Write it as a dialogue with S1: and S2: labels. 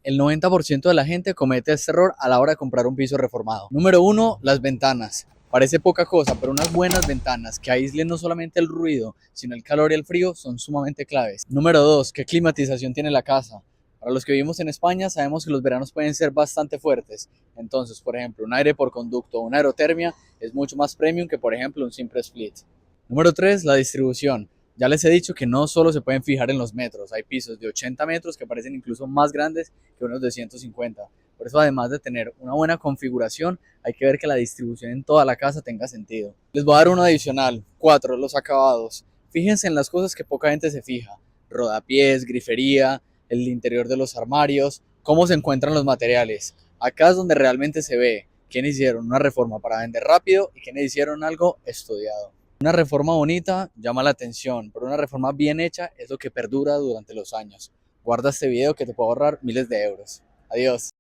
S1: el 90% de la gente comete este error a la hora de comprar un piso reformado. Número 1, las ventanas. Parece poca cosa, pero unas buenas ventanas que aíslen no solamente el ruido, sino el calor y el frío son sumamente claves. Número 2, ¿qué climatización tiene la casa? Para los que vivimos en España sabemos que los veranos pueden ser bastante fuertes. Entonces, por ejemplo, un aire por conducto o una aerotermia es mucho más premium que, por ejemplo, un simple split. Número 3, la distribución. Ya les he dicho que no solo se pueden fijar en los metros, hay pisos de 80 metros que parecen incluso más grandes que unos de 150. Por eso, además de tener una buena configuración, hay que ver que la distribución en toda la casa tenga sentido. Les voy a dar uno adicional. 4, los acabados. Fíjense en las cosas que poca gente se fija. Rodapiés, grifería, el interior de los armarios, cómo se encuentran los materiales. Acá es donde realmente se ve quiénes hicieron una reforma para vender rápido y quiénes hicieron algo estudiado. Una reforma bonita llama la atención, pero una reforma bien hecha es lo que perdura durante los años. Guarda este video que te puede ahorrar miles de euros. Adiós.